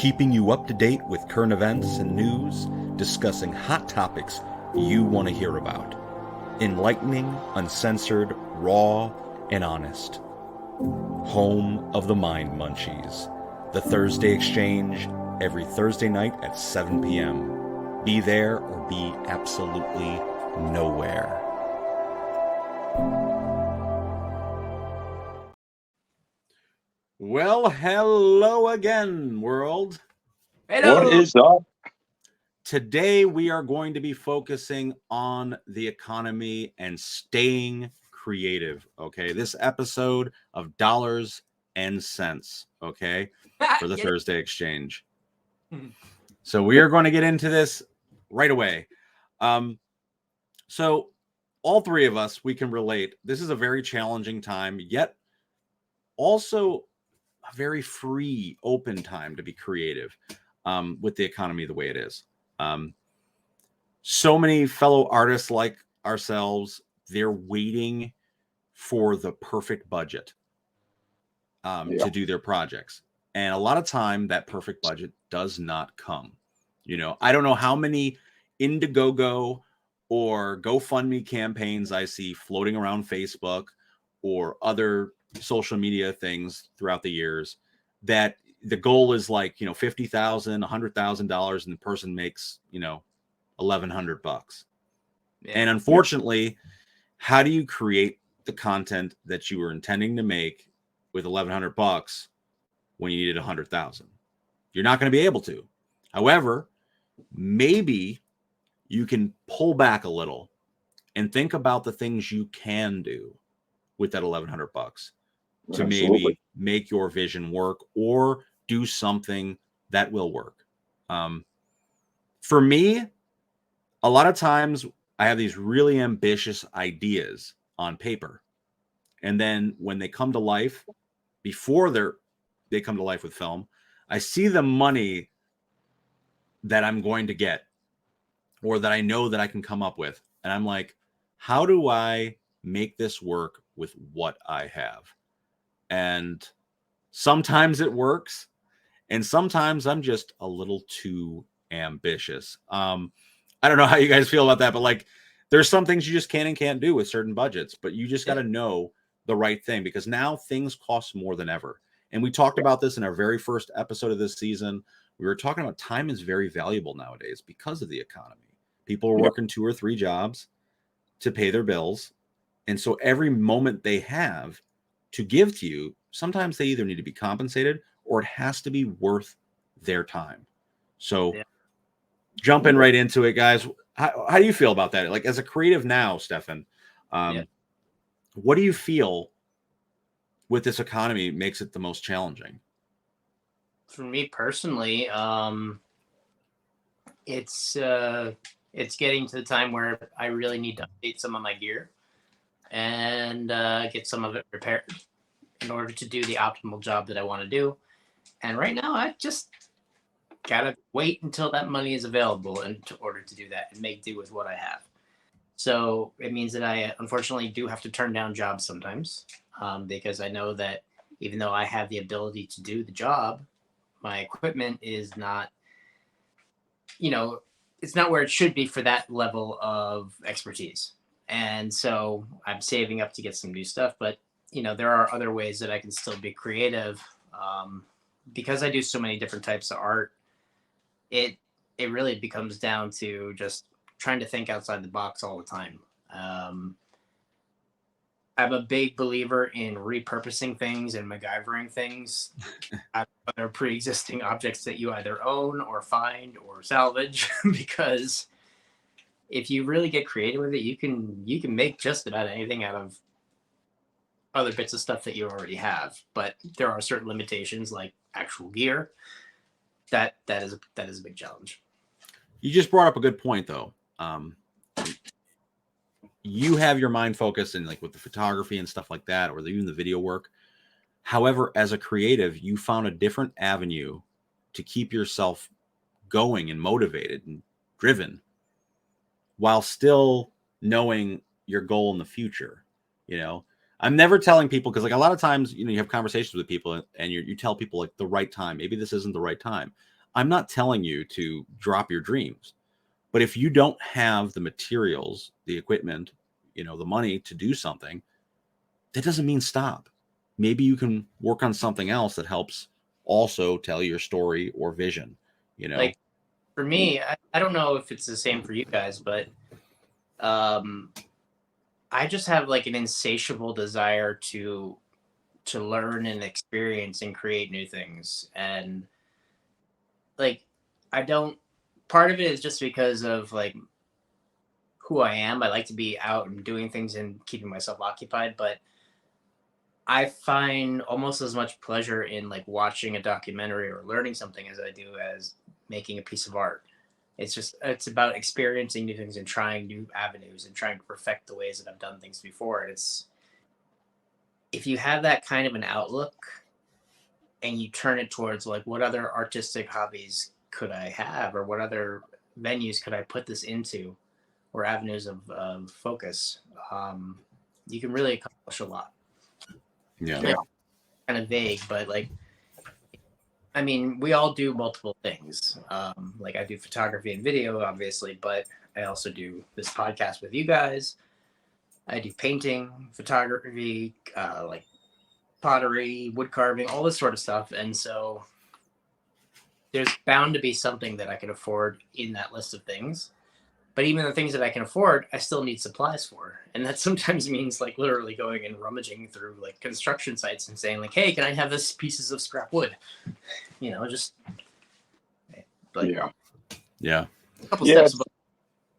keeping you up to date with current events and news, discussing hot topics you want to hear about. Enlightening, uncensored, raw, and honest. Home of the Mind Munchies. The Thursday Exchange, every Thursday night at 7 p.m. Be there or be absolutely nowhere. Well, hello again, world. Hello. What is up? Today we are going to be focusing on the economy and staying creative, okay? This episode of Dollars and Cents, okay, for the Thursday Exchange. So we are going to get into this right away. So all three of us, we can relate. This is a very challenging time, yet also a very free, open time to be creative with the economy the way it is. So many fellow artists like ourselves, they're waiting for the perfect budget to do their projects. And a lot of time that perfect budget does not come. You know, I don't know how many Indiegogo or GoFundMe campaigns I see floating around Facebook or other social media things throughout the years that the goal is like, you know, $50,000, $100,000, and the person makes, you know, $1,100. Yeah. And unfortunately, how do you create the content that you were intending to make with $1,100 when you needed 100,000? You're not going to be able to. However, maybe you can pull back a little and think about the things you can do with that $1,100 to maybe make your vision work or do something that will work. For me, a lot of times I have these really ambitious ideas on paper. And then when they come to life, before they come to life with film, I see the money that I'm going to get or that I know that I can come up with. And I'm like, how do I make this work with what I have? And sometimes it works. And sometimes I'm just a little too ambitious. I don't know how you guys feel about that, but like there's some things you just can and can't do with certain budgets, but you just got to know the right thing because now things cost more than ever. And we talked about this in our very first episode of this season. We were talking about time is very valuable nowadays because of the economy. People are working 2 or 3 jobs to pay their bills. And so every moment they have to give to you, sometimes they either need to be compensated or it has to be worth their time. So jumping right into it, guys, how do you feel about that? Like as a creative now, Stefan, what do you feel with this economy makes it the most challenging? For me personally, it's getting to the time where I really need to update some of my gear and get some of it repaired in order to do the optimal job that I want to do. And right now, I just gotta wait until that money is available in order to do that and make do with what I have. So it means that I unfortunately do have to turn down jobs sometimes because I know that even though I have the ability to do the job, my equipment is not, you know, it's not where it should be for that level of expertise. And so I'm saving up to get some new stuff, but you know, there are other ways that I can still be creative. Because I do so many different types of art, it really becomes down to just trying to think outside the box all the time. I'm a big believer in repurposing things and MacGyvering things out of other pre-existing objects that you either own or find or salvage, because if you really get creative with it, you can make just about anything out of other bits of stuff that you already have. But there are certain limitations like actual gear. That is a big challenge. You just brought up a good point though. You have your mind focused in like with the photography and stuff like that, or even the video work. However, as a creative, you found a different avenue to keep yourself going and motivated and driven while still knowing your goal in the future. You know, I'm never telling people, because like a lot of times, you know, you have conversations with people and you tell people like the right time. Maybe this isn't the right time. I'm not telling you to drop your dreams, but if you don't have the materials, the equipment, the money to do something, that doesn't mean stop. Maybe you can work on something else that helps also tell your story or vision, Like for me, I don't know if it's the same for you guys, but I just have like an insatiable desire to learn and experience and create new things. And like I don't part of it is just because of like who I am. I like to be out and doing things and keeping myself occupied, but I find almost as much pleasure in like watching a documentary or learning something as I do as making a piece of art. It's about experiencing new things and trying new avenues and trying to perfect the ways that I've done things before. And it's if you have that kind of an outlook and you turn it towards like what other artistic hobbies could I have or what other venues could I put this into or avenues of focus, you can really accomplish a lot. Yeah. Kind of vague, but like, I mean, we all do multiple things. Like I do photography and video, obviously, but I also do this podcast with you guys. I do painting, photography, like pottery, wood carving, all this sort of stuff. And so there's bound to be something that I can afford in that list of things. But even the things that I can afford, I still need supplies for. And that sometimes means like literally going and rummaging through like construction sites and saying like, hey, can I have this pieces of scrap wood? Just but yeah. A couple steps above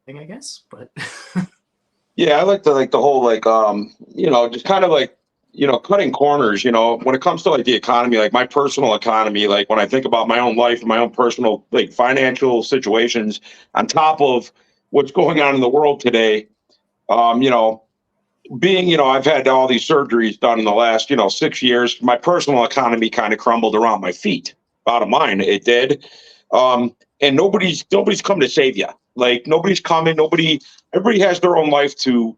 thing, I guess. But yeah, I like the whole just kind of like cutting corners, when it comes to like the economy, like my personal economy, like when I think about my own life, my own personal like financial situations on top of what's going on in the world today, being, I've had all these surgeries done in the last, 6 years, my personal economy kind of crumbled around my feet. Bottom line, it did. And nobody's come to save you. Like nobody's coming, everybody has their own life to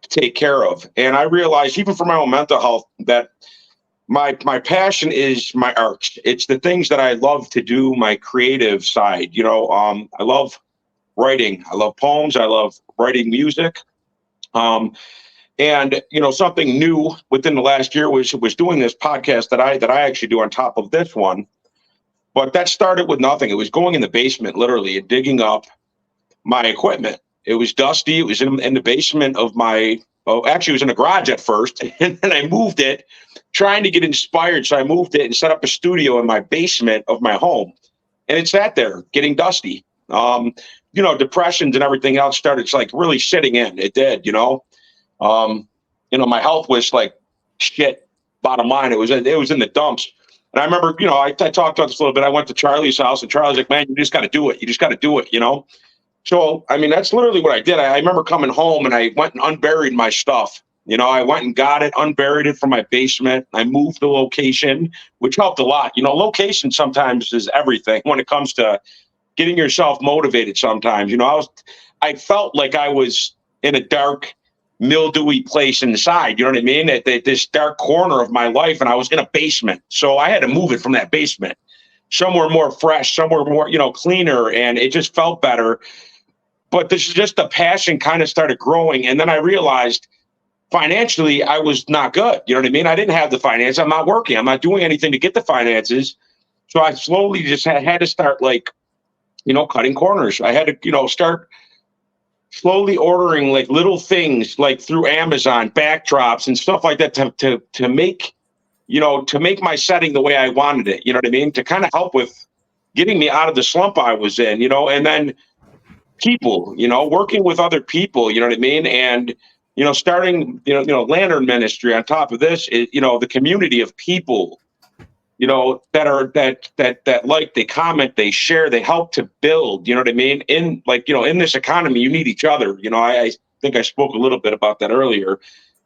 take care of. And I realized even for my own mental health that my passion is my art. It's the things that I love to do, my creative side. I love writing. I love poems. I love writing music. And something new within the last year was doing this podcast that I actually do on top of this one. But that started with nothing. It was going in the basement, literally, and digging up my equipment. It was dusty. It was in the basement of actually, it was in the garage at first, and then I moved it, trying to get inspired. So I moved it and set up a studio in my basement of my home, and it sat there getting dusty. Depressions and everything else started like really sitting in. It did, my health was like shit. Bottom line, it was in the dumps. And I remember, I talked about this a little bit. I went to Charlie's house, and Charlie's like, "Man, you just got to do it. You just got to do it." So, I mean, that's literally what I did. I remember coming home and I went and unburied my stuff. I went and got it, unburied it from my basement. I moved the location, which helped a lot. Location sometimes is everything when it comes to getting yourself motivated sometimes. I felt like I was in a dark, mildewy place inside. You know what I mean? At this dark corner of my life, and I was in a basement. So I had to move it from that basement somewhere more fresh, somewhere more, cleaner, and it just felt better. But this is just the passion kind of started growing. And then I realized financially, I was not good. You know what I mean? I didn't have the finance. I'm not working. I'm not doing anything to get the finances. So I slowly just had to start like, cutting corners. I had to, start slowly ordering like little things like through Amazon, backdrops and stuff like that to make, to make my setting the way I wanted it. You know what I mean? To kind of help with getting me out of the slump I was in, and then people, working with other people, you know what I mean? And, starting, Lantern Ministry on top of this, the community of people, that like, they comment, they share, they help to build, you know what I mean? In like, in this economy, you need each other. I think I spoke a little bit about that earlier.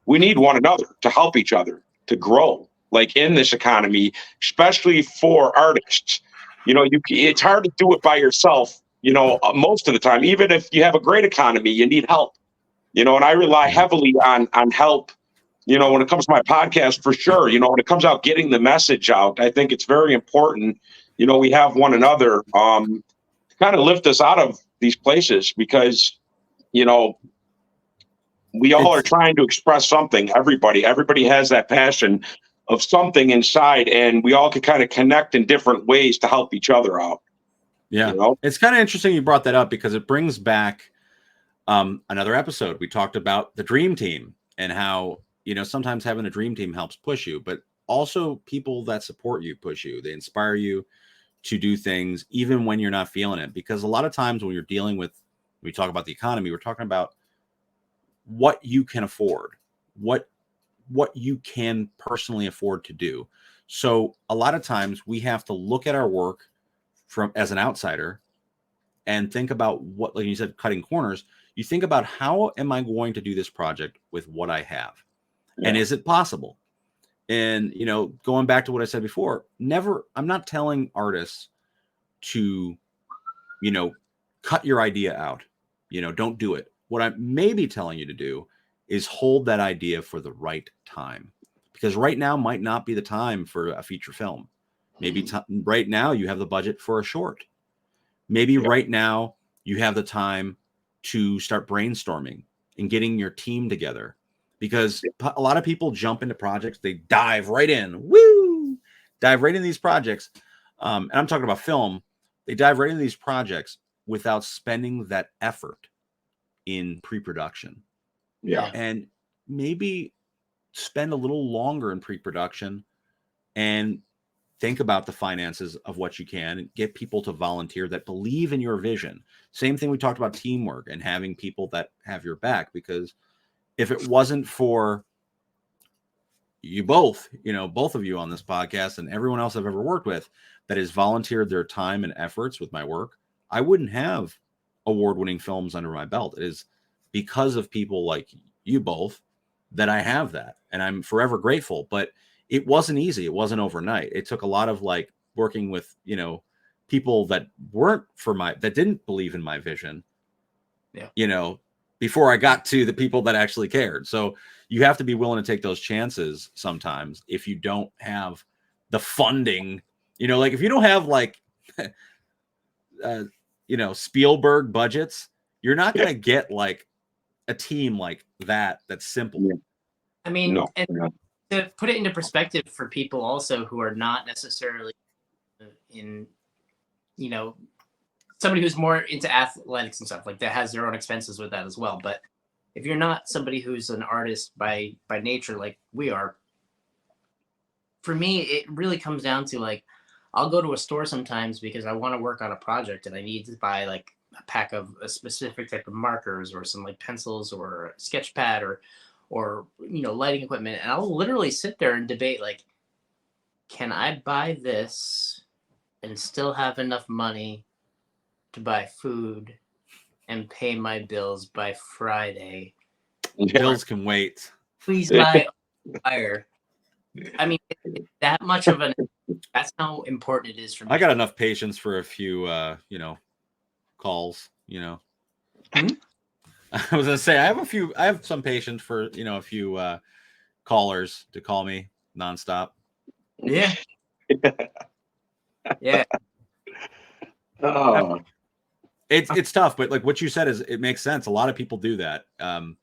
We need one another to help each other to grow, like in this economy, especially for artists. It's hard to do it by yourself. Most of the time, even if you have a great economy, you need help, and I rely heavily on help, when it comes to my podcast, for sure. When it comes out, getting the message out, I think it's very important, we have one another to kind of lift us out of these places, because we all are trying to express something. Everybody has that passion of something inside, and we all can kind of connect in different ways to help each other out. Yeah. It's kind of interesting you brought that up, because it brings back another episode. We talked about the dream team and how, sometimes having a dream team helps push you, but also people that support you push you. They inspire you to do things even when you're not feeling it. Because a lot of times when you're dealing with, we talk about the economy, we're talking about what you can afford, what you can personally afford to do. So a lot of times we have to look at our work from as an outsider and think about what, like you said, cutting corners. You think about, how am I going to do this project with what I have? Yeah. And is it possible? And, going back to what I said before, I'm not telling artists to, cut your idea out, don't do it. What I may be telling you to do is hold that idea for the right time, because right now might not be the time for a feature film. Maybe right now you have the budget for a short. Maybe right now you have the time to start brainstorming and getting your team together, because a lot of people jump into projects. They dive right in, dive right into these projects. And I'm talking about film. They dive right into these projects without spending that effort in pre-production. Yeah. And maybe spend a little longer in pre-production and think about the finances of what you can, and get people to volunteer that believe in your vision. Same thing we talked about, teamwork and having people that have your back, because if it wasn't for you both, both of you on this podcast and everyone else I've ever worked with that has volunteered their time and efforts with my work, I wouldn't have award-winning films under my belt. It is because of people like you both that I have that, and I'm forever grateful. But it wasn't easy. It wasn't overnight. It took a lot of working with, people that that didn't believe in my vision. Yeah. Before I got to the people that actually cared. So you have to be willing to take those chances sometimes if you don't have the funding, if you don't have Spielberg budgets, you're not going to get a team like that. That's simple. Yeah. I mean, and to put it into perspective for people also who are not necessarily in, somebody who's more into athletics and stuff, that has their own expenses with that as well. But if you're not somebody who's an artist by nature, like we are, for me, it really comes down to I'll go to a store sometimes because I want to work on a project and I need to buy a pack of a specific type of markers or some pencils or a sketch pad or lighting equipment. And I'll literally sit there and debate, can I buy this and still have enough money to buy food and pay my bills by Friday? Bills can wait. Please buy fire. I mean, it's that much of that's how important it is for me. I got enough patience for a few, calls, Hmm? I was gonna say I have some patience for, a few callers to call me nonstop. Yeah. Yeah. Oh. It's tough, but what you said it makes sense. A lot of people do that.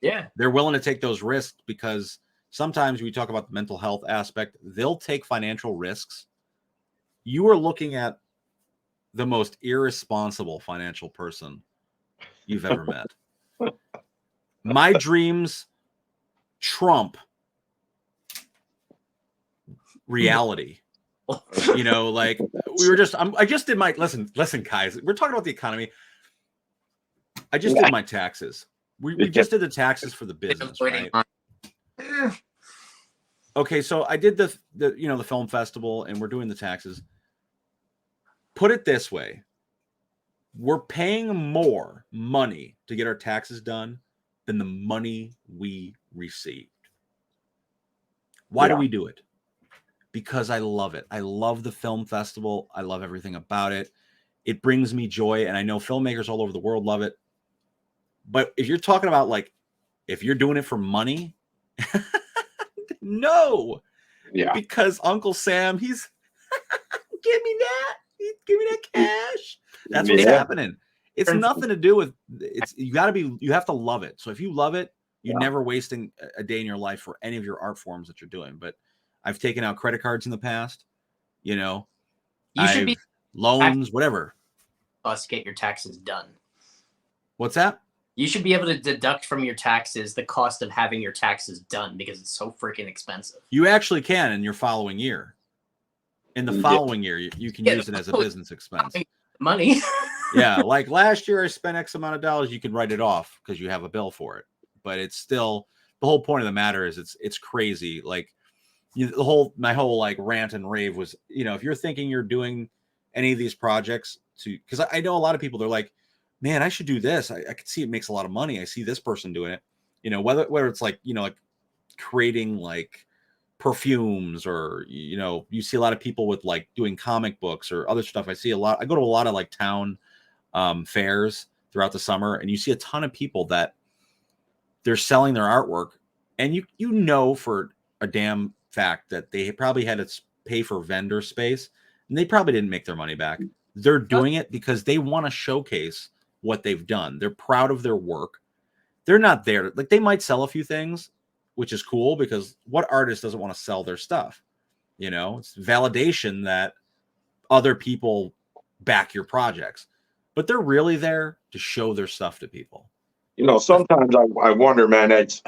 Yeah. They're willing to take those risks because sometimes we talk about the mental health aspect. They'll take financial risks. You are looking at the most irresponsible financial person you've ever met. My dreams trump reality. We were I just did my listen, guys. We're talking about the economy. I just did my taxes. We just did the taxes for the business, right? Okay, so I did the film festival, and we're doing the taxes. Put it this way: we're paying more money to get our taxes done than the money we received. Why do we do it? Because I love it. I love the film festival. I love everything about it. It brings me joy, and I know filmmakers all over the world love it. But if you're talking about if you're doing it for money, no. Yeah. Because Uncle Sam, he's give me that. Give me that cash. That's what's happening. It's nothing to do with it's. You have to love it. So if you love it, you're never wasting a day in your life for any of your art forms that you're doing. But I've taken out credit cards in the past. You should be loans, whatever. Plus, get your taxes done. What's that? You should be able to deduct from your taxes the cost of having your taxes done because it's so freaking expensive. You actually can in your following year. In the following year, you can use it as a business expense. Money. Yeah, like last year I spent X amount of dollars. You can write it off because you have a bill for it. But it's still the whole point of the matter is it's crazy. Like my whole like rant and rave was, if you're thinking you're doing any of these projects because I know a lot of people, they're like, man, I should do this. I can see it makes a lot of money. I see this person doing it. Whether it's like, like creating like perfumes or, you see a lot of people with like doing comic books or other stuff. I go to a lot of like town fairs throughout the summer, and you see a ton of people that they're selling their artwork, and you for a damn fact that they probably had to pay for vendor space, and they probably didn't make their money back. They're doing it because they want to showcase what they've done. They're proud of their work. They're not there. Like they might sell a few things, which is cool because what artist doesn't want to sell their stuff? It's validation that other people back your projects, but they're really there to show their stuff to people. Sometimes I wonder, man, it's,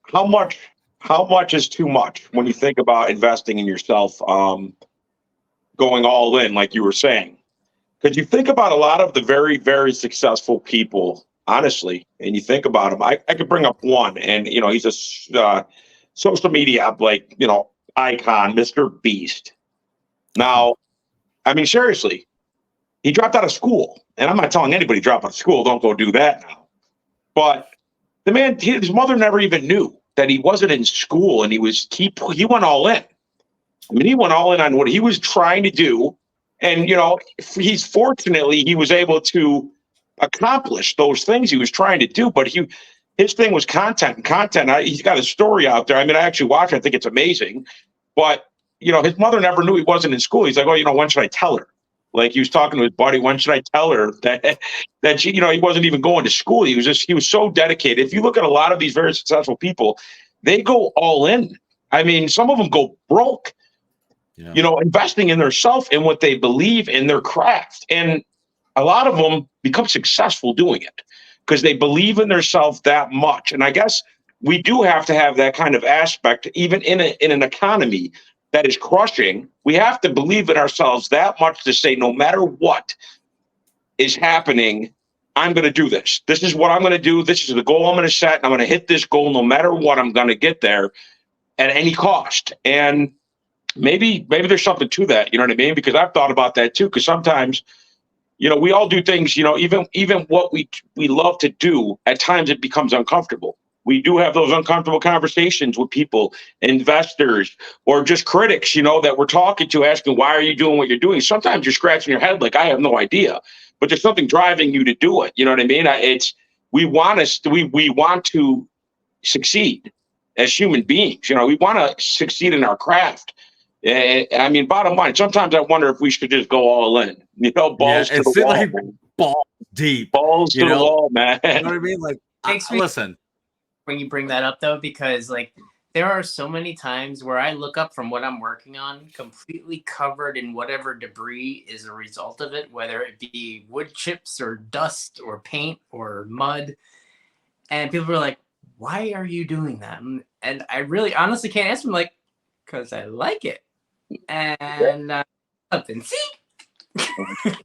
how much is too much when you think about investing in yourself, going all in, like you were saying. Because you think about a lot of the very, very successful people, honestly, and you think about them. I could bring up one, and he's a social media icon, Mr. Beast. Now, I mean, seriously, he dropped out of school, and I'm not telling anybody drop out of school. Don't go do that now. But the man, his mother never even knew that he wasn't in school, and he went all in. I mean, he went all in on what he was trying to do. And, he was able to accomplish those things he was trying to do. But his thing was content. He's got a story out there. I mean, I actually watched it. I think it's amazing. But, his mother never knew he wasn't in school. He's like, oh, when should I tell her? Like he was talking to his buddy. When should I tell her that she, he wasn't even going to school. He was so dedicated. If you look at a lot of these very successful people, they go all in. I mean, some of them go broke. Investing in themselves and what they believe in their craft. And a lot of them become successful doing it because they believe in themselves that much. And I guess we do have to have that kind of aspect, even in an economy that is crushing. We have to believe in ourselves that much to say, no matter what is happening, I'm going to do this. This is what I'm going to do. This is the goal I'm going to set. And I'm going to hit this goal no matter what. I'm going to get there at any cost. And maybe there's something to that, you know what I mean? Because I've thought about that too. Because sometimes, we all do things, even what we love to do, at times it becomes uncomfortable. We do have those uncomfortable conversations with people, investors, or just critics, that we're talking to, asking, why are you doing what you're doing? Sometimes you're scratching your head like, I have no idea, but there's something driving you to do it. You know what I mean? We want to succeed as human beings. We want to succeed in our craft. I mean, bottom line, sometimes I wonder if we should just go all in, balls to the wall. Like balls deep. Balls to the wall, man. You know what I mean? Like, listen. When you bring that up, though, because like there are so many times where I look up from what I'm working on completely covered in whatever debris is a result of it, whether it be wood chips or dust or paint or mud. And people are like, why are you doing that? And I really honestly can't answer them, like, because I like it. And something. See?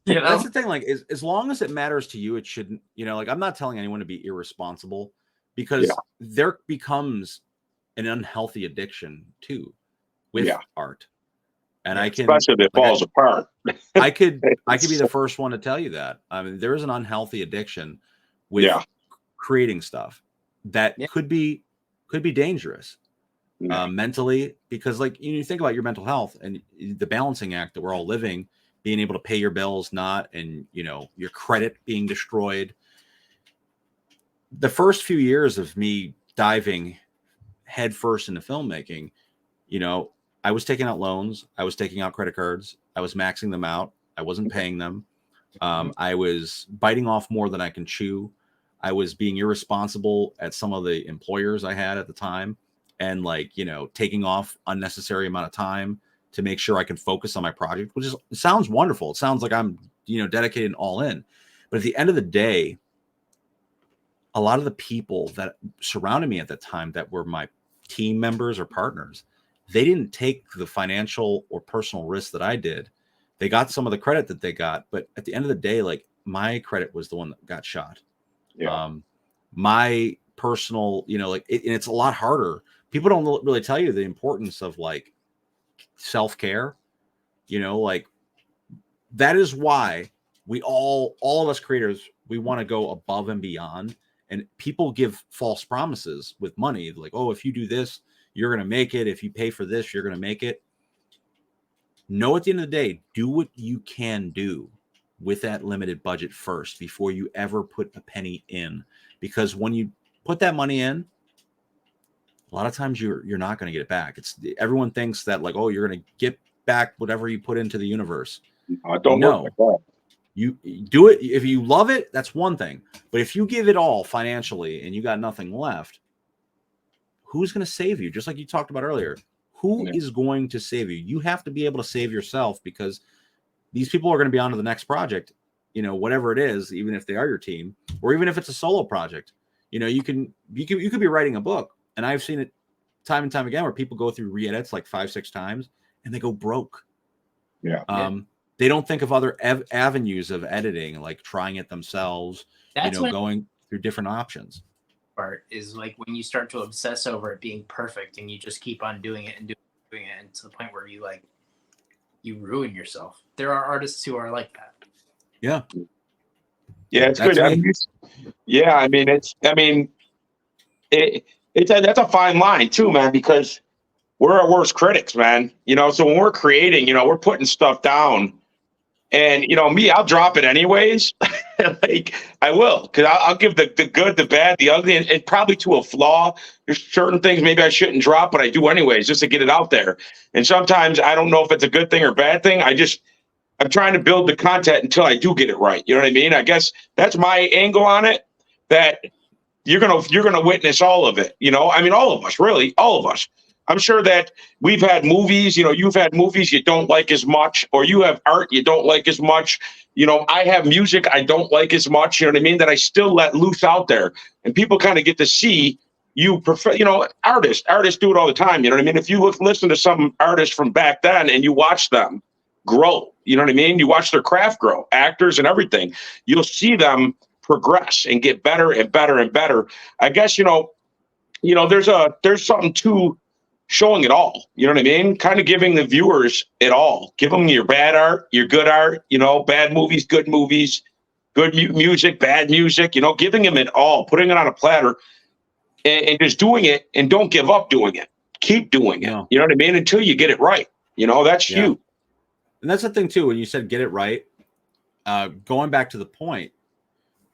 That's the thing. Like, as long as it matters to you, it shouldn't. Like, I'm not telling anyone to be irresponsible, because there becomes an unhealthy addiction too with art. And I can, especially if it falls apart. I could be the first one to tell you that. I mean, there is an unhealthy addiction with creating stuff that could be dangerous. Mentally, because like you think about your mental health and the balancing act that we're all living, being able to pay your bills, and your credit being destroyed. The first few years of me diving headfirst into filmmaking, I was taking out loans. I was taking out credit cards. I was maxing them out. I wasn't paying them. I was biting off more than I can chew. I was being irresponsible at some of the employers I had at the time, and like, you know, taking off unnecessary amount of time to make sure I can focus on my project, which is, it sounds wonderful. It sounds like I'm, you know, dedicated and all in. But at the end of the day, a lot of the people that surrounded me at the time that were my team members or partners, they didn't take the financial or personal risk that I did. They got some of the credit that they got, but at the end of the day, like, my credit was the one that got shot. Yeah. My personal, you know, like, and it's a lot harder. People don't really tell you the importance of like self-care, you know, like that is why we all of us creators, we want to go above and beyond. And people give false promises with money. Like, oh, if you do this, you're going to make it. If you pay for this, you're going to make it. No, at the end of the day, do what you can do with that limited budget first before you ever put a penny in. Because when you put that money in, a lot of times you're not going to get it back. Everyone thinks that like, oh, you're going to get back whatever you put into the universe. Don't work like that. You do it. If you love it, that's one thing. But if you give it all financially and you got nothing left, who's going to save you? Just like you talked about earlier, who is going to save you? You have to be able to save yourself, because these people are going to be on to the next project, you know, whatever it is, even if they are your team, or even if it's a solo project. You know, you could be writing a book, and I've seen it time and time again where people go through re-edits like 5-6 times and they go broke. They don't think of other avenues of editing, like trying it themselves, That's, you know, going through different options. Part is like when you start to obsess over it being perfect and you just keep on doing it and doing it, and to the point where you ruin yourself. There are artists who are like that. Yeah. Yeah, it's good. That's a fine line too, man, because we're our worst critics, man. You know, so when we're creating, you know, we're putting stuff down, and you know, me, I'll drop it anyways. Like I will, because I'll give the good, the bad, the ugly, and probably to a flaw. There's certain things maybe I shouldn't drop, but I do anyways, just to get it out there. And sometimes I don't know if it's a good thing or bad thing. I'm trying to build the content until I do get it right. You know what I mean? I guess that's my angle on it. That you're gonna witness all of it. You know, I mean, all of us, really, all of us. I'm sure that we've had movies, you know, you've had movies you don't like as much, or you have art you don't like as much. You know, I have music I don't like as much, you know what I mean, that I still let loose out there. And people kind of get to see you prefer, you know, artists do it all the time. You know what I mean? If you listen to some artists from back then and you watch them grow, you know what I mean? You watch their craft grow, actors and everything, you'll see them progress and get better and better and better. I guess, you know, there's something to showing it all, you know what I mean? Kind of giving the viewers it all. Give them your bad art, your good art, you know, bad movies, good music, bad music, you know, giving them it all, putting it on a platter, and just doing it, and don't give up doing it. Keep doing it. You know what I mean? Until you get it right. You know, that's huge. And that's the thing too, when you said get it right, going back to the point,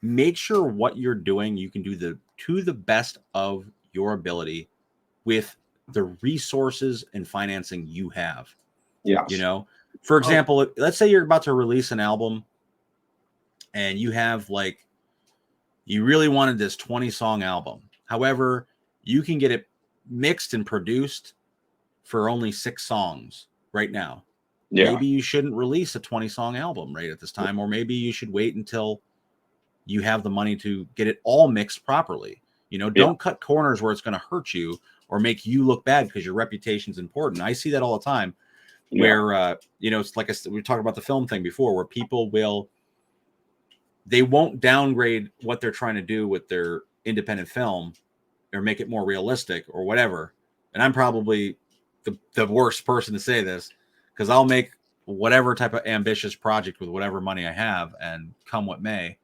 make sure what you're doing, you can do to the best of your ability with the resources and financing you have. Yeah. You know, for example, let's say you're about to release an album and you have like, you really wanted this 20-song album. However, you can get it mixed and produced for only 6 songs right now. Yeah. Maybe you shouldn't release a 20-song album right at this time, or maybe you should wait until you have the money to get it all mixed properly. You know, don't cut corners where it's going to hurt you or make you look bad because your reputation is important. I see that all the time where, you know, it's like we talked about the film thing before, where people they won't downgrade what they're trying to do with their independent film or make it more realistic or whatever. And I'm probably the worst person to say this, because I'll make whatever type of ambitious project with whatever money I have and come what may.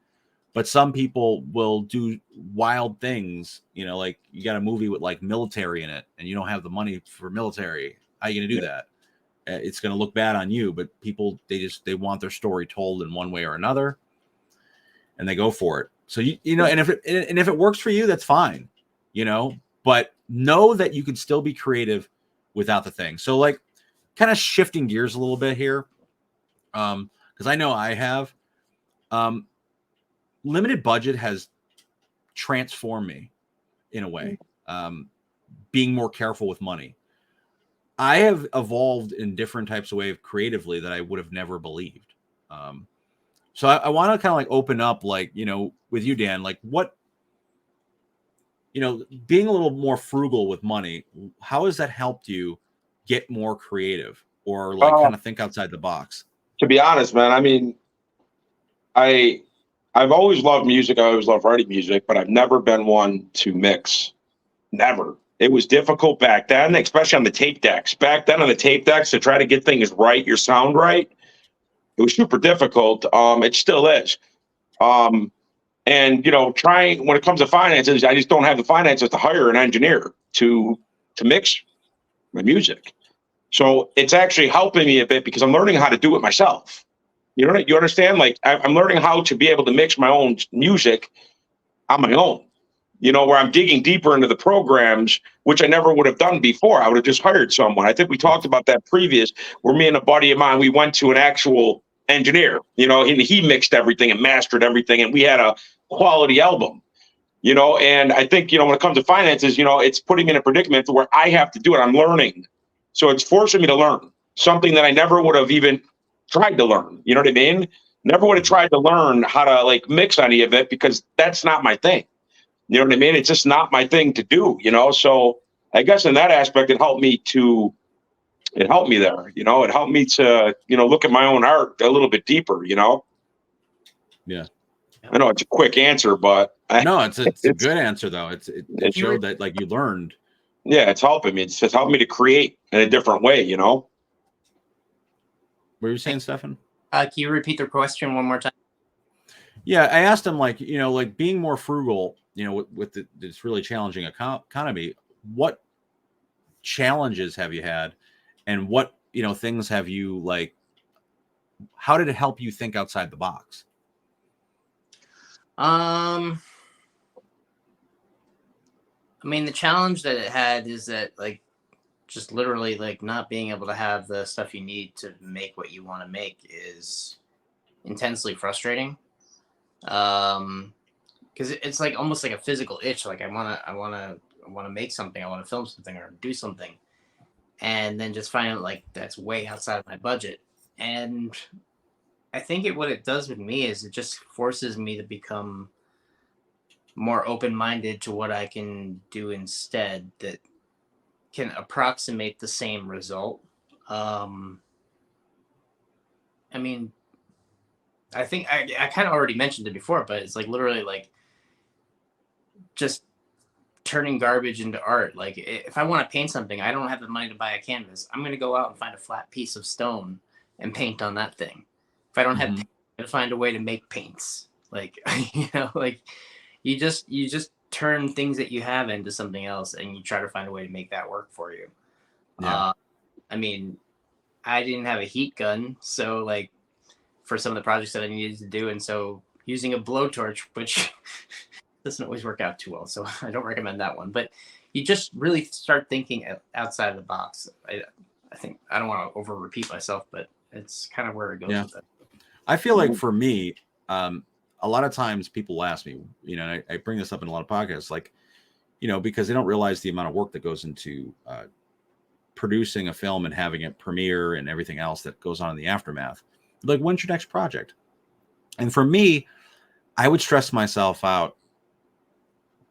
But some people will do wild things, you know, like you got a movie with like military in it and you don't have the money for military. How are you going to do that? It's going to look bad on you, but people, they want their story told in one way or another, and they go for it. So, you know, and if it works for you, that's fine, you know, but know that you can still be creative without the thing. So like kind of shifting gears a little bit here, because I know I have. Limited budget has transformed me in a way, being more careful with money. I have evolved in different types of ways creatively that I would have never believed. So I want to kind of like open up, like, with you, Dan, like what, being a little more frugal with money, how has that helped you get more creative or like kind of think outside the box? To be honest, man, I mean, I've always loved music. I always loved writing music, but I've never been one to mix. Never. It was difficult back then, especially on the tape decks. Back then on the tape decks, to try to get things right, your sound right, it was super difficult. It still is. And trying when it comes to finances, I just don't have the finances to hire an engineer to mix my music. So it's actually helping me a bit because I'm learning how to do it myself. You understand? Like I'm learning how to be able to mix my own music on my own. Where I'm digging deeper into the programs, which I never would have done before. I would have just hired someone. I think we talked about that previous, where me and a buddy of mine, we went to an actual engineer, and he mixed everything and mastered everything, and we had a quality album, and I think, when it comes to finances, it's putting me in a predicament where I have to do it. I'm learning. So it's forcing me to learn something that I never would have even tried to learn. You know what I mean? Never would have tried to learn how to like mix any of it because that's not my thing. You know what I mean? It's just not my thing to do, So I guess in that aspect, it helped me there. It helped me to, look at my own art a little bit deeper, Yeah. I know it's a quick answer, but no, it's a good answer though. It showed that like you learned. Yeah, it's helping me. It's helped me to create in a different way, What were you saying, Stefan? Can you repeat the question one more time? Yeah, I asked him like, like being more frugal, with this really challenging economy, what challenges have you had and what, things have you like, how did it help you think outside the box? I mean, the challenge that it had is that like just literally like not being able to have the stuff you need to make what you want to make is intensely frustrating. Because it's like almost like a physical itch. Like I want to make something. I want to film something or do something, and then just find out like that's way outside of my budget. And I think what it does with me is it just forces me to become more open-minded to what I can do instead that can approximate the same result. I mean, I think I kind of already mentioned it before, but it's like literally like just turning garbage into art. Like if I want to paint something, I don't have the money to buy a canvas. I'm going to go out and find a flat piece of stone and paint on that thing. If I don't have paint, I'm going to find a way to make paints. Like, like you just turn things that you have into something else and you try to find a way to make that work for you. Yeah. I mean, I didn't have a heat gun, so like for some of the projects that I needed to do, and so using a blowtorch, which doesn't always work out too well, so I don't recommend that one. But you just really start thinking outside of the box. I think I don't want to over repeat myself, but it's kind of where it goes with it. I feel like for me, a lot of times people ask me, and I bring this up in a lot of podcasts, like, because they don't realize the amount of work that goes into producing a film and having it premiere and everything else that goes on in the aftermath. Like, when's your next project? And for me, I would stress myself out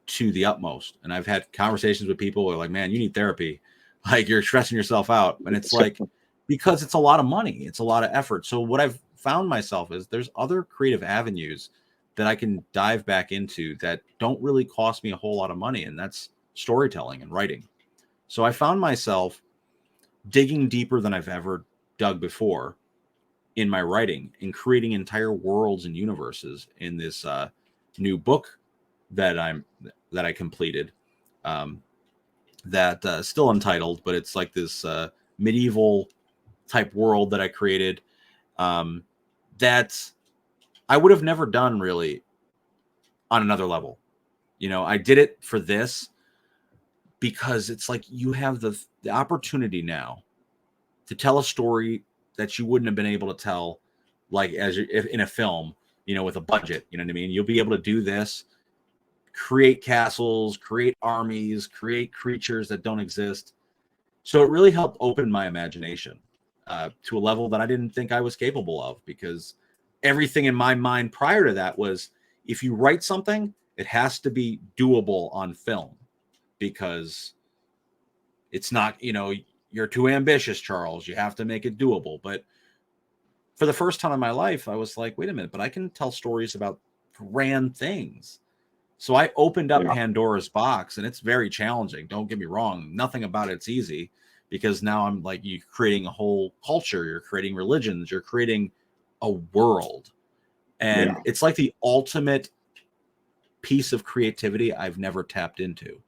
to the utmost. And I've had conversations with people who are like, man, you need therapy. Like, you're stressing yourself out. And it's like, because it's a lot of money. It's a lot of effort. So what I've found myself is there's other creative avenues that I can dive back into that don't really cost me a whole lot of money. And that's storytelling and writing. So I found myself digging deeper than I've ever dug before in my writing and creating entire worlds and universes in this new book that I completed, that still untitled, but it's like this medieval type world that I created, that I would have never done really on another level. I did it for this because it's like you have the opportunity now to tell a story that you wouldn't have been able to tell, like if in a film, with a budget. You know what I mean? You'll be able to do this, create castles, create armies, create creatures that don't exist. So it really helped open my imagination to a level that I didn't think I was capable of, because everything in my mind prior to that was, if you write something, it has to be doable on film, because it's not, you're too ambitious, Charles. You have to make it doable. But for the first time in my life, I was like, wait a minute, but I can tell stories about grand things. So I opened up Pandora's box, and it's very challenging. Don't get me wrong. Nothing about it's easy, because now I'm like, you're creating a whole culture. You're creating religions. You're creating a world. And it's like the ultimate piece of creativity I've never tapped into.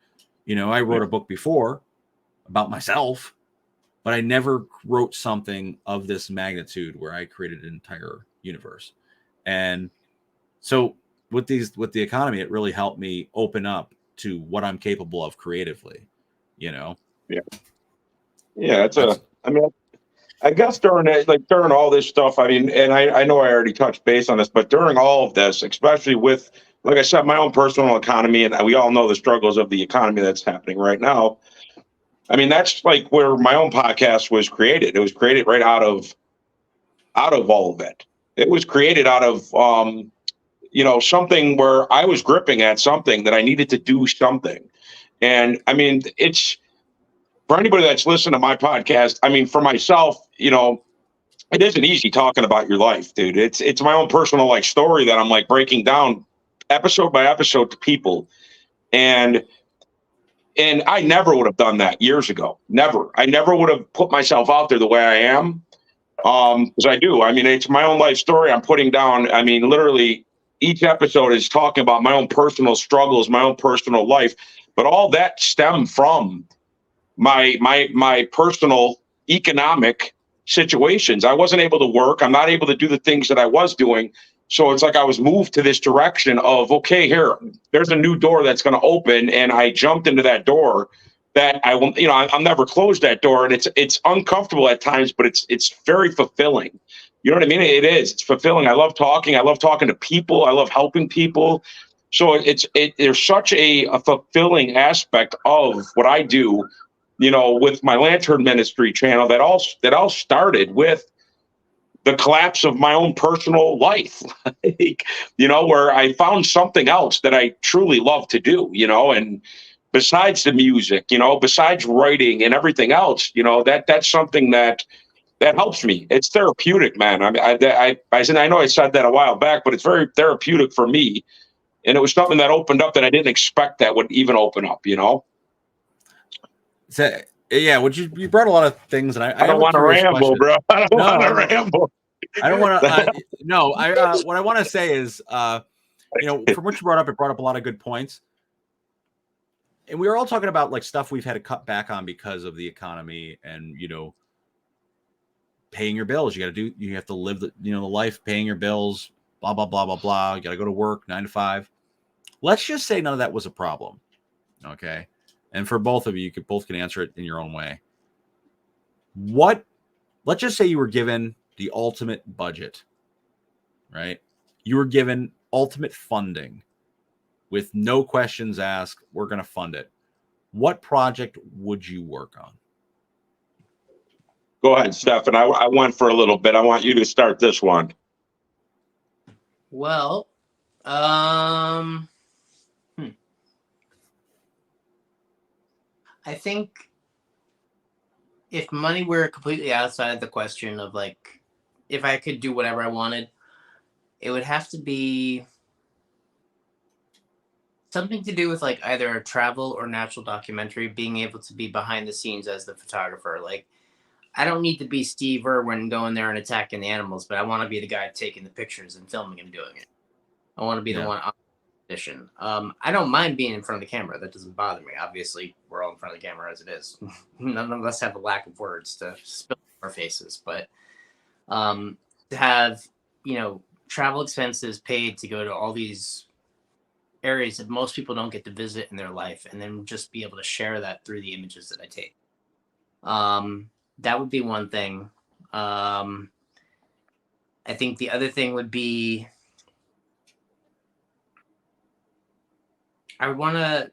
I wrote a book before about myself, but I never wrote something of this magnitude where I created an entire universe. And so with the economy, it really helped me open up to what I'm capable of creatively, Yeah. I guess during all this stuff, and I know I already touched base on this, but during all of this, especially with, like I said, my own personal economy, and we all know the struggles of the economy that's happening right now. That's like where my own podcast was created. It was created right out of all of it. It was created out of, something where I was gripping at something that I needed to do something. And it's, for anybody that's listened to my podcast, for myself, it isn't easy talking about your life, dude. It's my own personal story that I'm breaking down episode by episode to people. And I never would have done that years ago. Never. I never would have put myself out there the way I am. Because I do. It's my own life story I'm putting down. Literally each episode is talking about my own personal struggles, my own personal life. But all that stemmed from my personal economic situations. I wasn't able to work. I'm not able to do the things that I was doing. So it's like I was moved to this direction of, okay, there's a new door that's going to open. And I jumped into that door that I will, I'll never close that door. And it's uncomfortable at times, but it's very fulfilling. You know what I mean? It is. It's fulfilling. I love talking. I love talking to people. I love helping people. So there's such a fulfilling aspect of what I do, with my Lantern Ministry channel that all started with the collapse of my own personal life, where I found something else that I truly love to do, and besides the music, besides writing and everything else, that's something that helps me. It's therapeutic, man. I know I said that a while back, but it's very therapeutic for me. And it was something that opened up that I didn't expect that would even open up, So, yeah, you brought a lot of things, and I don't want to ramble, bro. I don't want to ramble. I don't want to. No, what I want to say is, from what you brought up, it brought up a lot of good points, and we were all talking about stuff we've had to cut back on because of the economy, and paying your bills. You have to live the life, paying your bills, blah blah blah blah blah. You got to go to work 9 to 5. Let's just say none of that was a problem, okay? And for both of you, both can answer it in your own way. Let's just say you were given the ultimate budget, right? You were given ultimate funding with no questions asked. We're going to fund it. What project would you work on? Go ahead, Steph. I went for a little bit. I want you to start this one. Well, I think if money were completely outside the question of if I could do whatever I wanted, it would have to be something to do with either a travel or natural documentary, being able to be behind the scenes as the photographer. I don't need to be Steve Irwin going there and attacking the animals, but I want to be the guy taking the pictures and filming and doing it. I want to be the one on audition. I don't mind being in front of the camera. That doesn't bother me. Obviously, we're all in front of the camera as it is. None of us have a lack of words to spill our faces, but to have, travel expenses paid to go to all these areas that most people don't get to visit in their life, and then just be able to share that through the images that I take. that would be one thing. I think the other thing would be I would want to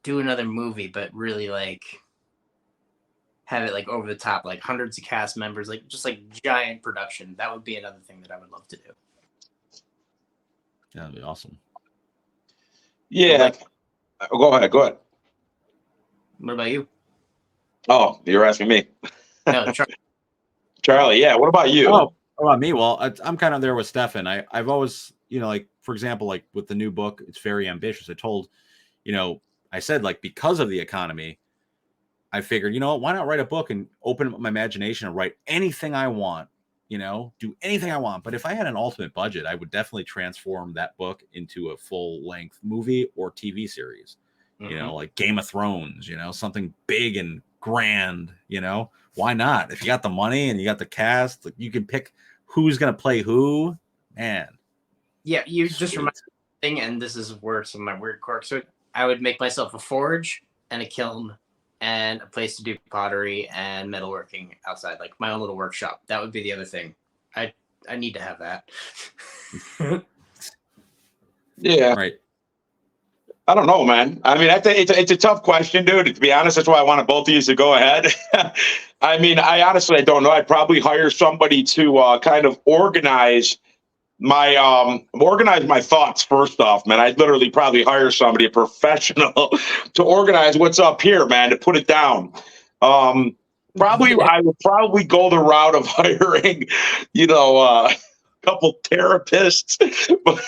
do another movie, but really like have it like over the top, like hundreds of cast members, like just like giant production. That would be another thing that I would love to do. Yeah, that'd be awesome. Yeah. Go ahead. What about you? Oh, you're asking me. No, Charlie, yeah. What about you? Oh, about me? Well, I'm kind of there with Stefan. I've always, like, for example, like with the new book, it's very ambitious. I said, like, because of the economy, I figured, why not write a book and open up my imagination and write anything I want, do anything I want. But if I had an ultimate budget, I would definitely transform that book into a full length movie or TV series, like Game of Thrones, something big and grand, why not? If you got the money and you got the cast, like, you can pick who's going to play who, man. Yeah. You just remind me of the thing, and this is worse than my weird quirk. So I would make myself a forge and a kiln and a place to do pottery and metalworking outside, like my own little workshop. That would be the other thing. I need to have that. Yeah. Right. I don't know, man. I mean, it's a tough question, dude. To be honest, that's why I wanted both of you to go ahead. I mean, I honestly don't know. I'd probably hire somebody to kind of organize my thoughts first off, man. I'd literally probably hire somebody, a professional, to organize what's up here, man, to put it down. I would probably go the route of hiring, a couple therapists. But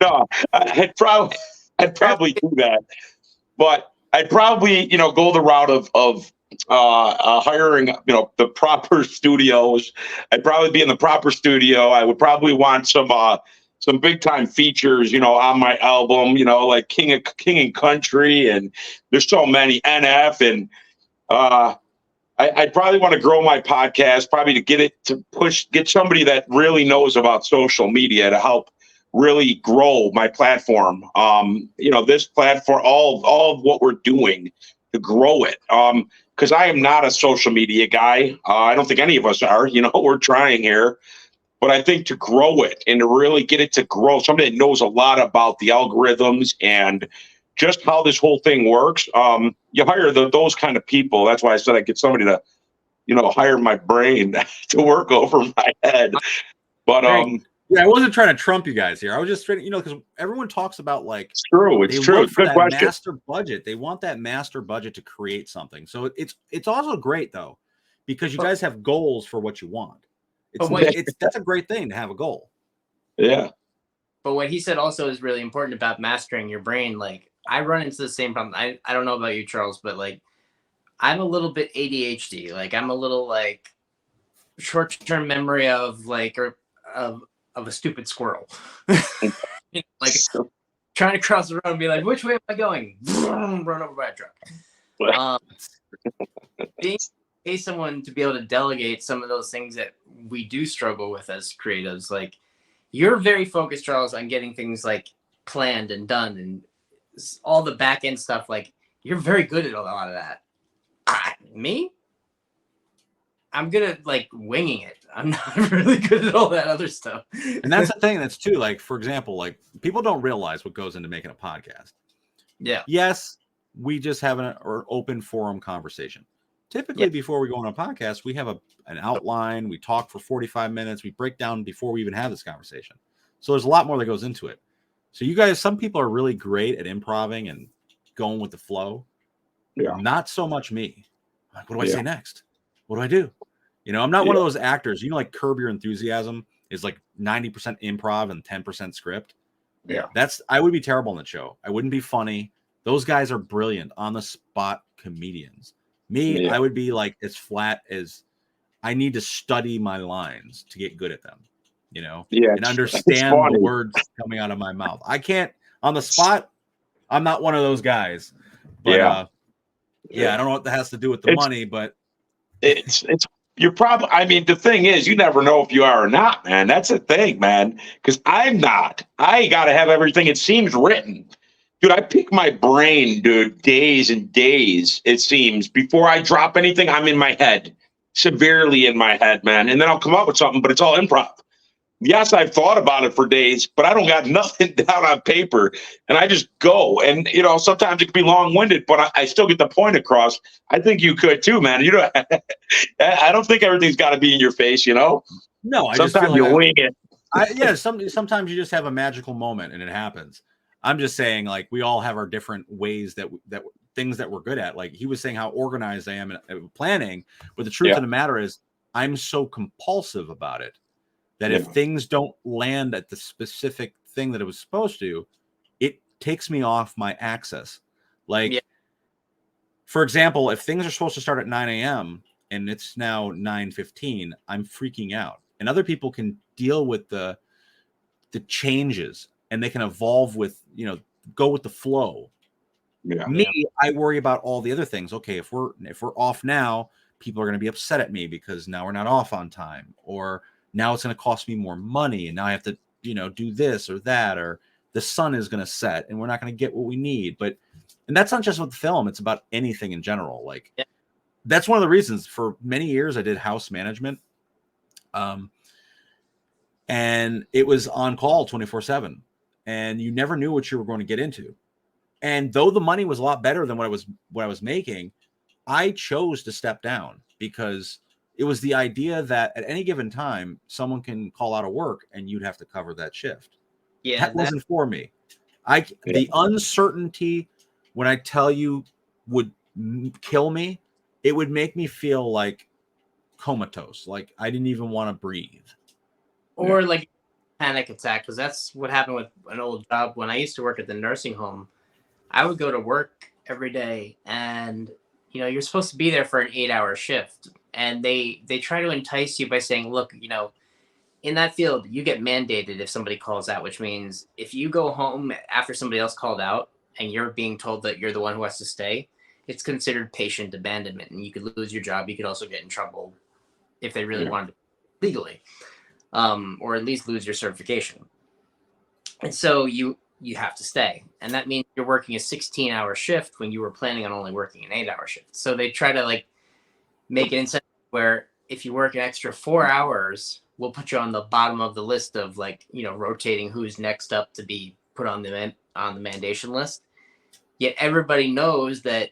no, I'd probably do that. But I'd probably, go the route of hiring, the proper studios. I'd probably be in the proper studio. I would probably want some big time features, on my album, like King and Country, and there's so many NF, and I'd probably want to grow my podcast, probably to get somebody that really knows about social media to help really grow my platform. This platform, all of what we're doing to grow it. Because I am not a social media guy. I don't think any of us are. We're trying here. But I think to grow it and to really get it to grow, somebody that knows a lot about the algorithms and just how this whole thing works, you hire those kind of people. That's why I said I'd get somebody to, hire my brain to work over my head. But yeah, I wasn't trying to trump you guys here. I was just trying to, because everyone talks about, like, it's true. It's true. For that master budget. They want that master budget to create something. So it's also great though, because you guys have goals for what you want. That's a great thing to have a goal. Yeah. But what he said also is really important about mastering your brain. Like, I run into the same problem. I don't know about you, Charles, but like, I'm a little bit ADHD. Like, I'm a little like short-term memory of like, or of a stupid squirrel. Like trying to cross the road and be like, which way am I going? Run over by a truck. Being someone to be able to delegate some of those things that we do struggle with as creatives, like, you're very focused, Charles, on getting things like planned and done and all the back end stuff. Like, you're very good at a lot of that. Me? I'm good at like winging it. I'm not really good at all that other stuff. And that's the thing. That's too, like, for example, like, people don't realize what goes into making a podcast. Yeah. Yes, we just have an open forum conversation. Typically, before we go on a podcast, we have an outline. We talk for 45 minutes. We break down before we even have this conversation. So there's a lot more that goes into it. So you guys, some people are really great at improvising and going with the flow. Yeah. Not so much me. Like, what do I say next? What do I do? I'm not one of those actors, like Curb Your Enthusiasm is like 90% improv and 10% script. Yeah. I would be terrible on the show. I wouldn't be funny. Those guys are brilliant on the spot comedians. Me, I would be like as flat as I need to study my lines to get good at them, and understand the words coming out of my mouth. I can't on the spot. I'm not one of those guys. But, I don't know what that has to do with the money, but you're probably, I mean, the thing is, you never know if you are or not, man. That's the thing, man. Because I'm not. I got to have everything, it seems, written. Dude, I pick my brain, dude, days and days, it seems. Before I drop anything, I'm in my head. severely in my head, man. And then I'll come up with something, but it's all improv. Yes, I've thought about it for days, but I don't got nothing down on paper, and I just go. And sometimes it can be long-winded, but I still get the point across. I think you could too, man. I don't think everything's got to be in your face. No, I just feel sometimes you wing it. Sometimes you just have a magical moment and it happens. I'm just saying, like, we all have our different ways that things that we're good at. Like he was saying how organized I am in planning, but the truth of the matter is I'm so compulsive about it that if things don't land at the specific thing that it was supposed to, it takes me off my axis. Like, for example, if things are supposed to start at 9 a.m. and it's now 9:15, I'm freaking out. And other people can deal with the changes and they can evolve with, go with the flow. Me, I worry about all the other things. Okay, if we're off now, people are going to be upset at me because now we're not off on time, or now it's going to cost me more money, and now I have to, do this or that, or the sun is going to set and we're not going to get what we need. And that's not just with the film; it's about anything in general. Like that's one of the reasons for many years I did house management, and it was on call 24/7, and you never knew what you were going to get into. And though the money was a lot better than what I was making, I chose to step down because it was the idea that at any given time, someone can call out of work and you'd have to cover that shift. Yeah, that wasn't for me. The uncertainty, when I tell you, would kill me. It would make me feel like comatose, like I didn't even want to breathe. Or like panic attack, because that's what happened with an old job. When I used to work at the nursing home, I would go to work every day and, you're supposed to be there for an 8-hour shift. And they try to entice you by saying, look, in that field, you get mandated if somebody calls out, which means if you go home after somebody else called out and you're being told that you're the one who has to stay, it's considered patient abandonment. And you could lose your job. You could also get in trouble if they really wanted to legally, or at least lose your certification. And so you have to stay. And that means you're working a 16-hour shift when you were planning on only working an 8-hour shift. So they try to make an incentive where if you work an extra 4 hours, we'll put you on the bottom of the list of rotating who's next up to be put on the mandation list. Yet everybody knows that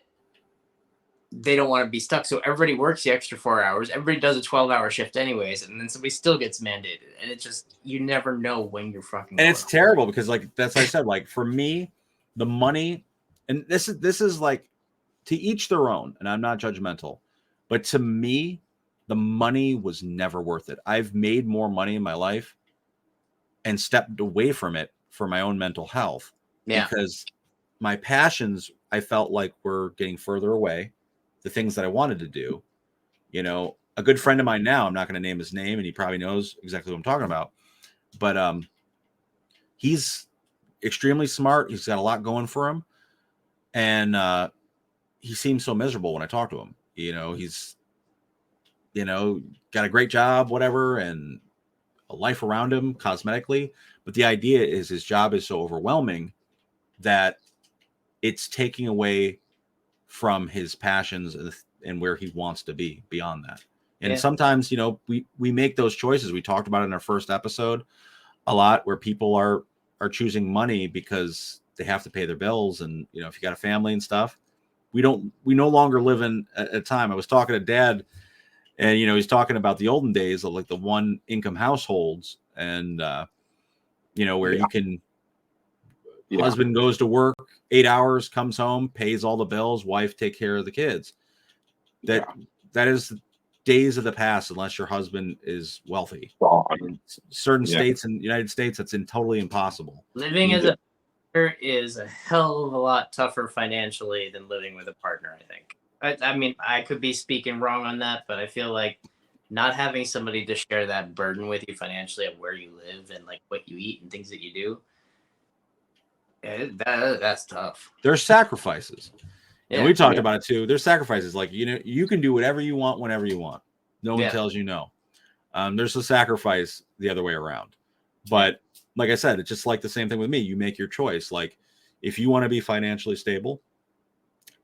they don't want to be stuck. So everybody works the extra 4 hours. Everybody does a 12-hour shift anyways. And then somebody still gets mandated. And it just, you never know when you're fucking. And it's terrible because that's what I said, for me, the money, and this is to each their own, and I'm not judgmental, but to me, the money was never worth it. I've made more money in my life and stepped away from it for my own mental health because my passions, I felt like were getting further away. The things that I wanted to do, a good friend of mine now, I'm not going to name his name and he probably knows exactly what I'm talking about, but he's extremely smart. He's got a lot going for him. And he seems so miserable when I talk to him. He's, got a great job, whatever, and a life around him cosmetically. But the idea is his job is so overwhelming that it's taking away from his passions and where he wants to be beyond that. And sometimes, we make those choices. We talked about it in our first episode a lot, where people are choosing money because they have to pay their bills. And, if you got a family and stuff, we no longer live in a time. I was talking to Dad and, he's talking about the olden days of the one income households and, where you can, husband goes to work 8 hours, comes home, pays all the bills, wife take care of the kids. That is days of the past, unless your husband is wealthy. In certain states in the United States, that's totally impossible. Living as a partner is a hell of a lot tougher financially than living with a partner, I think. I mean, I could be speaking wrong on that, but I feel like not having somebody to share that burden with you financially of where you live and what you eat and things that you do, that's tough. There's sacrifices. And we talked about it too. There's sacrifices. You can do whatever you want whenever you want. No one tells you no. There's a sacrifice the other way around. But like I said, it's just the same thing with me. You make your choice. If you want to be financially stable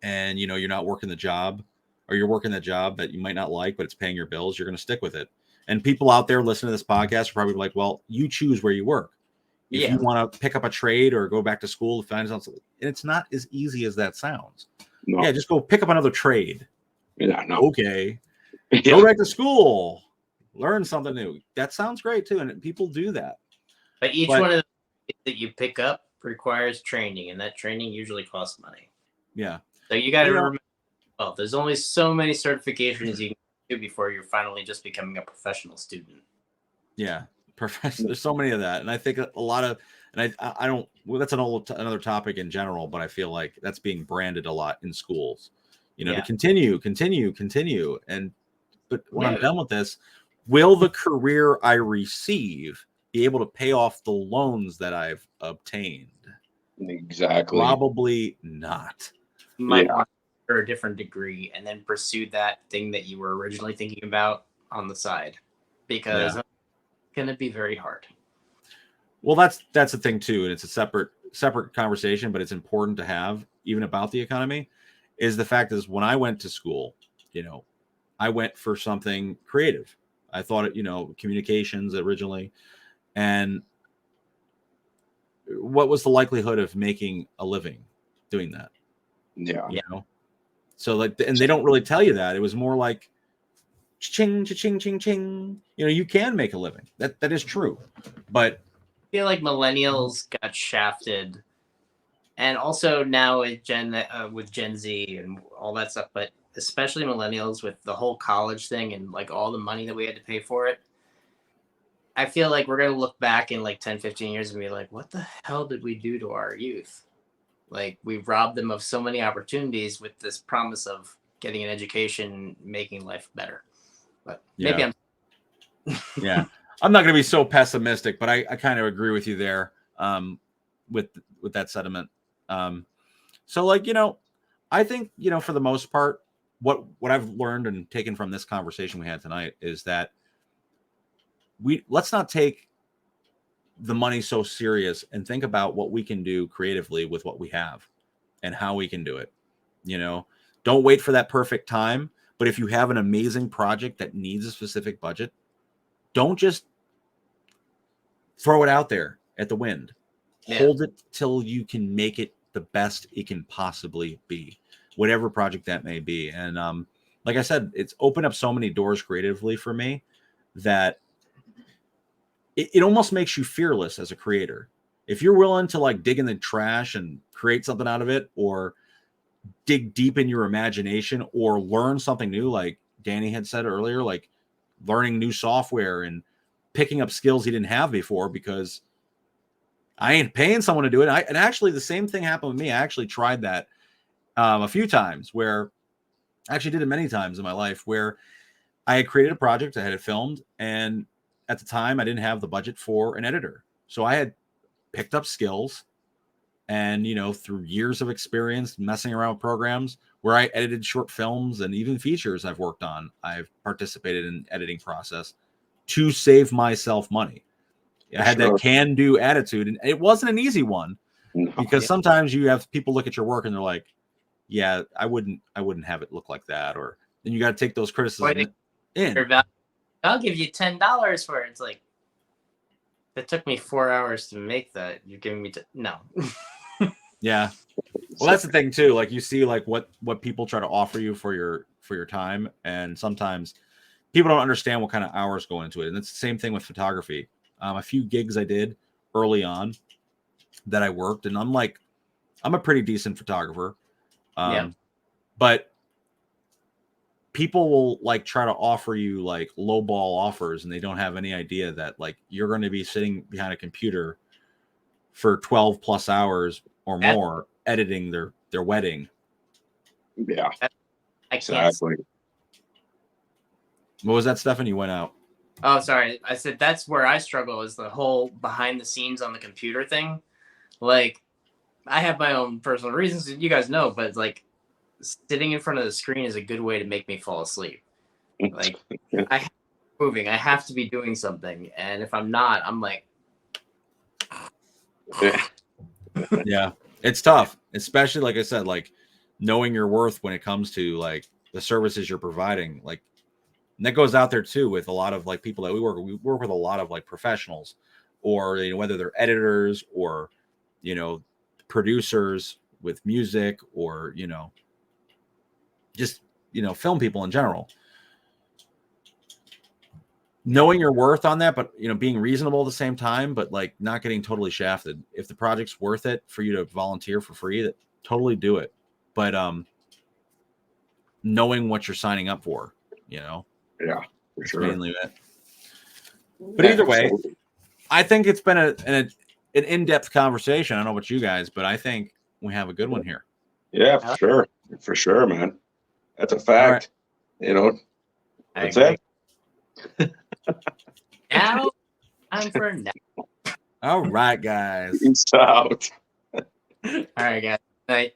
and, you're not working the job or you're working that job that you might not like, but it's paying your bills, you're going to stick with it. And people out there listening to this podcast are probably like, well, you choose where you work. If you want to pick up a trade or go back to school to find something, and it's not as easy as that sounds. No. Yeah, just go pick up another trade. Yeah, no. Okay. Go back to school. Learn something new. That sounds great too, and people do that. But each one of the things that you pick up requires training, and that training usually costs money. Yeah. So you got to remember, well, there's only so many certifications you can do before you're finally just becoming a professional student. Yeah. There's so many of that, and I think a lot of, and I don't. Well, that's another topic in general, but I feel like that's being branded a lot in schools. To continue, and but when I'm done with this, will the career I receive be able to pay off the loans that I've obtained? Exactly. Probably not. You might want to for a different degree and then pursue that thing that you were originally thinking about on the side, because it's going to be very hard. Well, that's the thing too, and it's a separate conversation, but it's important to have even about the economy. Is the fact is when I went to school, I went for something creative. I thought communications originally, and what was the likelihood of making a living doing that? Yeah. So and they don't really tell you that. It was more like ching, ching, ching, ching. You can make a living. That is true, but I feel like millennials got shafted, and also now with Gen Z and all that stuff, but especially millennials with the whole college thing and like all the money that we had to pay for it. I feel like we're going to look back in like 10, 15 years and be like, what the hell did we do to our youth? Like, we robbed them of so many opportunities with this promise of getting an education, making life better. But maybe I'm. Yeah. I'm not going to be so pessimistic, but I kind of agree with you there with that sentiment. So I think, for the most part, what I've learned and taken from this conversation we had tonight is that let's not take the money so serious and think about what we can do creatively with what we have and how we can do it. Don't wait for that perfect time, but if you have an amazing project that needs a specific budget, don't just throw it out there at the wind. Hold it till you can make it the best it can possibly be, whatever project that may be. And like I said, it's opened up so many doors creatively for me that it almost makes you fearless as a creator. If you're willing to dig in the trash and create something out of it, or dig deep in your imagination, or learn something new, like Danny had said earlier, like learning new software and picking up skills he didn't have before, because I ain't paying someone to do it. And actually the same thing happened with me. I actually tried that a few times, where I actually did it many times in my life, where I had created a project, I had it filmed, and at the time I didn't have the budget for an editor. So I had picked up skills and, through years of experience messing around with programs, where I edited short films and even features I've worked on, I've participated in editing process to save myself money. I had that can-do attitude, and it wasn't an easy one, because sometimes you have people look at your work and they're like, yeah, I wouldn't have it look like that. Or then you got to take those criticisms in. I'll give you $10 for it. It's like, it took me 4 hours to make that. You're giving me no. Yeah. Well, that's the thing too. Like, you see what people try to offer you for your time, and sometimes people don't understand what kind of hours go into it. And it's the same thing with photography. A few gigs I did early on that I worked, and I'm a pretty decent photographer. But people will try to offer you low ball offers, and they don't have any idea that you're going to be sitting behind a computer for 12 plus hours or more editing their wedding. Yeah. Exactly. What was that, Stefan? You went out. Oh, sorry. I said that's where I struggle, is the whole behind the scenes on the computer thing. I have my own personal reasons, you guys know, but sitting in front of the screen is a good way to make me fall asleep. I have to be moving. I have to be doing something. And if I'm not, I'm yeah, it's tough, especially like I said, knowing your worth when it comes to the services you're providing. Like, and that goes out there too with a lot of like people that we work with a lot of like professionals, or whether they're editors or producers with music, or just film people in general. Knowing your worth on that, but being reasonable at the same time, but like not getting totally shafted. If the project's worth it for you to volunteer for free, that totally do it. But knowing what you're signing up for, Yeah, for sure. Mainly it. But either way, I think it's been an in-depth conversation. I don't know about you guys, but I think we have a good one here. Yeah, for sure, man. That's a fact. That's it. Now, time for a nap. All right, guys. Peace out. All right, guys. Night.